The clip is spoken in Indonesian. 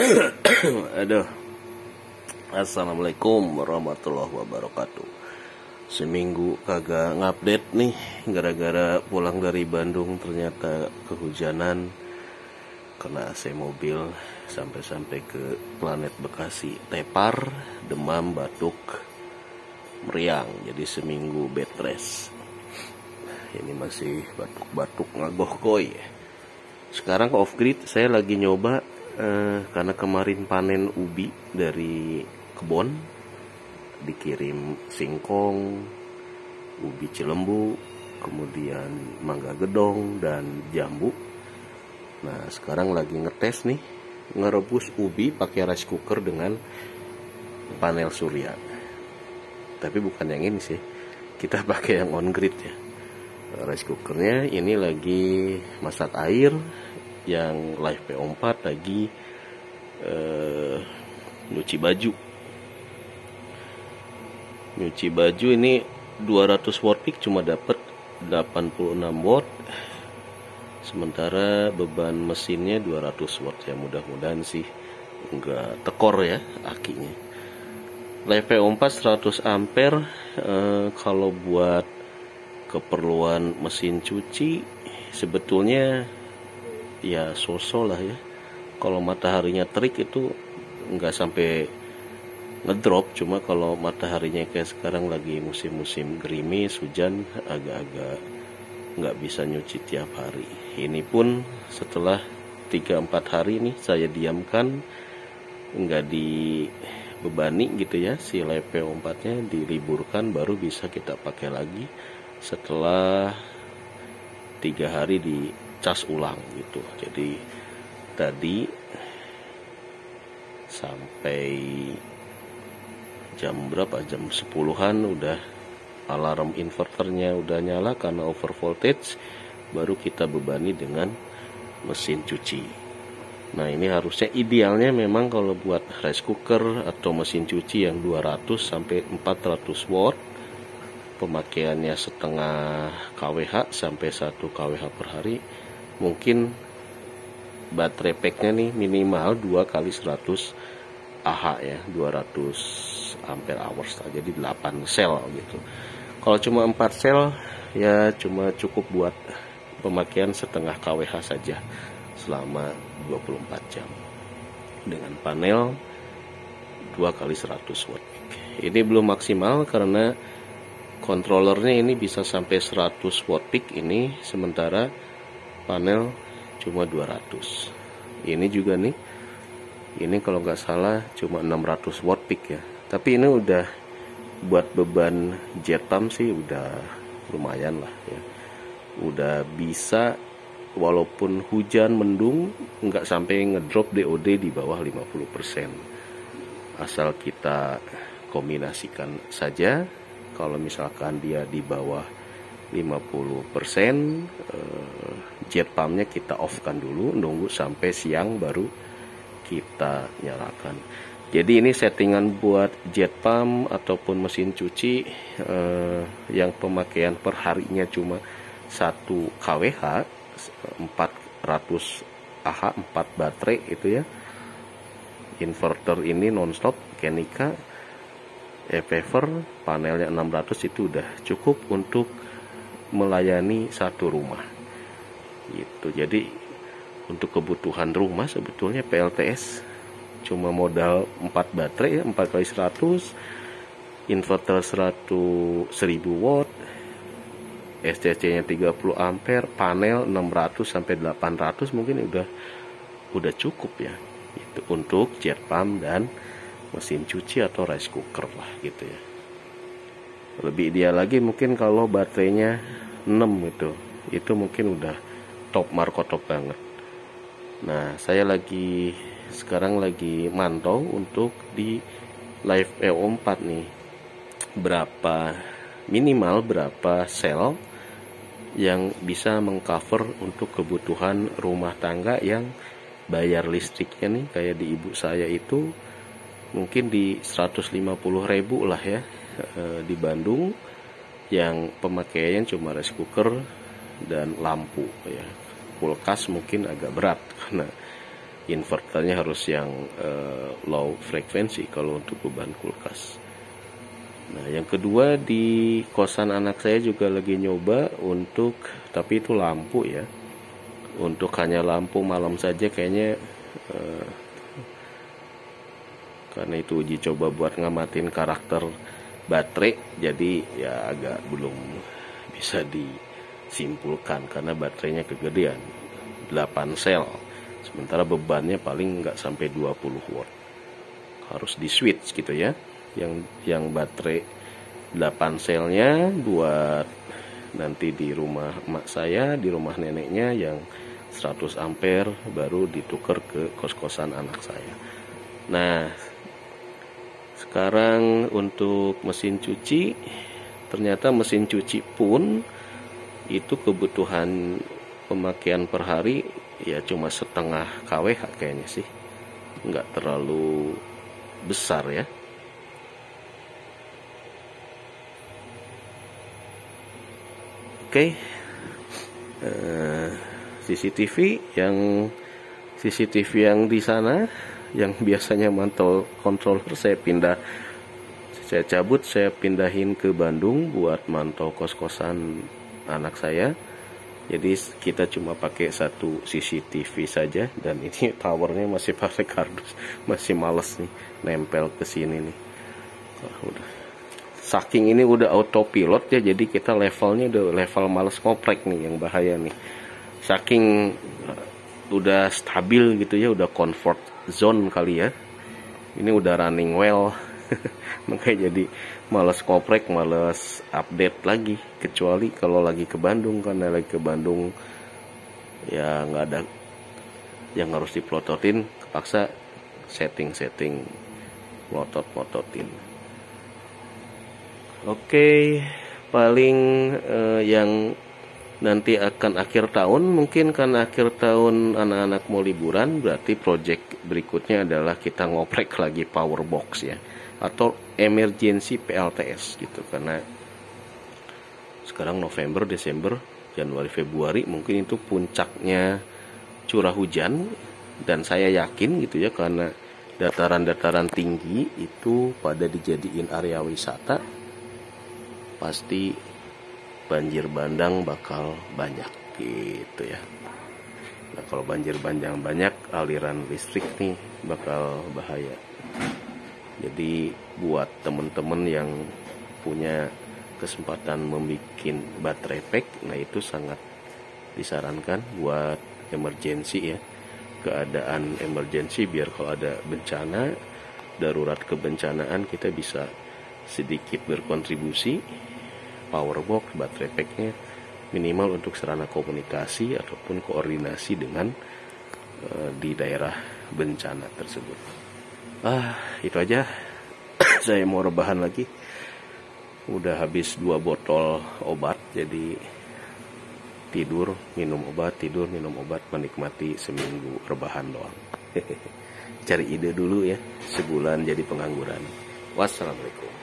Aduh. Assalamualaikum warahmatullahi wabarakatuh. Seminggu kagak ngupdate nih, gara-gara pulang dari Bandung ternyata kehujanan, kena AC mobil sampai ke Planet Bekasi, tepar, demam, batuk, meriang. Jadi seminggu bed rest. Ini masih batuk-batuk ngagoh-goy. Sekarang off grid, saya lagi nyoba karena kemarin panen ubi dari kebon, dikirim singkong, ubi cilembu, kemudian mangga gedong dan jambu. Nah sekarang lagi ngetes nih, ngerebus ubi pakai rice cooker dengan panel surya. Tapi bukan yang ini sih, kita pakai yang on grid ya. Rice cookernya ini lagi masak air, yang Live PO4 lagi nyuci baju ini 200 watt peak cuma dapat 86 watt, sementara beban mesinnya 200 watt ya. Mudah-mudahan sih enggak tekor ya akinya. Live PO4 100 ampere. Kalau buat keperluan mesin cuci sebetulnya ya so-so lah ya. Kalau mataharinya terik itu nggak sampai ngedrop, cuma kalau mataharinya kayak sekarang lagi musim-musim gerimis, hujan, agak-agak nggak bisa nyuci tiap hari. Ini pun setelah 3-4 hari nih saya diamkan, nggak dibebani gitu ya, si Live PO4 nya diliburkan, baru bisa kita pakai lagi setelah 3 hari dicas ulang gitu. Jadi tadi sampai jam berapa, jam 10-an udah alarm inverternya udah nyala karena over voltage, baru kita bebani dengan mesin cuci. Nah ini harusnya idealnya memang kalau buat rice cooker atau mesin cuci yang 200 sampai 400 watt, pemakaiannya setengah kWh sampai 1 kWh per hari, mungkin baterai packnya nih minimal 2 kali 100 Ah ya, 200 ampere hours, jadi 8 sel gitu. Kalau cuma 4 sel ya cuma cukup buat pemakaian setengah kWh saja selama 24 jam dengan panel 2 kali 100 watt. Ini belum maksimal karena kontrolernya ini bisa sampai 100 watt peak ini, sementara panel cuma 200. Ini juga nih, ini kalau nggak salah cuma 600 watt peak ya. Tapi ini udah buat beban jet pump sih udah lumayan lah ya. Udah bisa walaupun hujan mendung nggak sampai ngedrop DOD di bawah 50%. Asal kita kombinasikan saja. Kalau misalkan dia di bawah 50%, jet pumpnya kita off kan dulu, nunggu sampai siang baru kita nyalakan. Jadi ini settingan buat jet pump ataupun mesin cuci yang pemakaian per harinya cuma 1 kWh, 400 Ah, 4 baterai itu ya. Inverter ini nonstop Kenika, e-Fever, panelnya 600, itu udah cukup untuk melayani satu rumah gitu. Jadi untuk kebutuhan rumah sebetulnya PLTS cuma modal 4 baterai ya, 4 kali 100, inverter 1000 watt, SCC nya 30 ampere, panel 600 sampai 800 mungkin udah cukup ya gitu, untuk jet pump dan mesin cuci atau rice cooker lah gitu ya. Lebih ideal lagi mungkin kalau baterainya 6 gitu, itu mungkin udah top markotop banget. Nah saya sekarang lagi mantau untuk di Live PO4 nih, minimal berapa sel yang bisa mengcover untuk kebutuhan rumah tangga yang bayar listriknya nih kayak di ibu saya itu mungkin di 150.000 lah ya, di Bandung, yang pemakaiannya cuma rice cooker dan lampu ya. Kulkas mungkin agak berat karena inverternya harus yang low frekuensi kalau untuk beban kulkas. Nah, yang kedua, di kosan anak saya juga lagi nyoba untuk, tapi itu lampu ya, untuk hanya lampu malam saja kayaknya, karena itu uji coba buat ngamatin karakter baterai, jadi ya agak belum bisa disimpulkan karena baterainya kegedean 8 sel, sementara bebannya paling nggak sampai 20 watt. Harus di switch gitu ya, yang baterai 8 selnya buat nanti di rumah emak saya, di rumah neneknya yang 100 ampere baru ditukar ke kos-kosan anak saya. Nah, sekarang untuk mesin cuci, ternyata mesin cuci pun itu kebutuhan pemakaian per hari ya cuma setengah kWh kayaknya sih, nggak terlalu besar ya. Oke, CCTV yang di sana yang biasanya mantau controller saya cabut, saya pindahin ke Bandung buat mantau kos-kosan anak saya. Jadi kita cuma pakai satu CCTV saja, dan ini towernya masih pakai kardus, masih males nih nempel ke sini nih. Udah. Saking ini udah autopilot ya, jadi kita levelnya udah level males ngoprek nih, yang bahaya nih. Saking udah stabil gitu ya, udah comfort zone kali ya. Ini udah running well. Makanya jadi males ngoprek, males update lagi. Kecuali kalau lagi ke Bandung, karena lagi ke Bandung ya nggak ada yang harus diplototin, kepaksa setting plototin. Oke, paling yang nanti akan akhir tahun, mungkin karena akhir tahun anak-anak mau liburan, berarti project berikutnya adalah kita ngoprek lagi power box ya, atau emergency PLTS gitu, karena sekarang November, Desember, Januari, Februari mungkin itu puncaknya curah hujan, dan saya yakin gitu ya, karena dataran-dataran tinggi itu pada dijadiin area wisata, pasti banjir bandang bakal banyak gitu ya. Nah, kalau banjir bandang banyak, aliran listrik nih bakal bahaya. Jadi buat temen-temen yang punya kesempatan membuat baterai pack, nah itu sangat disarankan buat emergency ya, keadaan emergency, biar kalau ada bencana darurat kebencanaan kita bisa sedikit berkontribusi. Powerbox, baterai packnya minimal untuk sarana komunikasi ataupun koordinasi dengan di daerah bencana tersebut. Itu aja. Saya mau rebahan lagi. Udah habis 2 botol obat, jadi tidur, minum obat, tidur, minum obat, menikmati seminggu rebahan doang. Cari ide dulu ya, sebulan jadi pengangguran. Wassalamualaikum.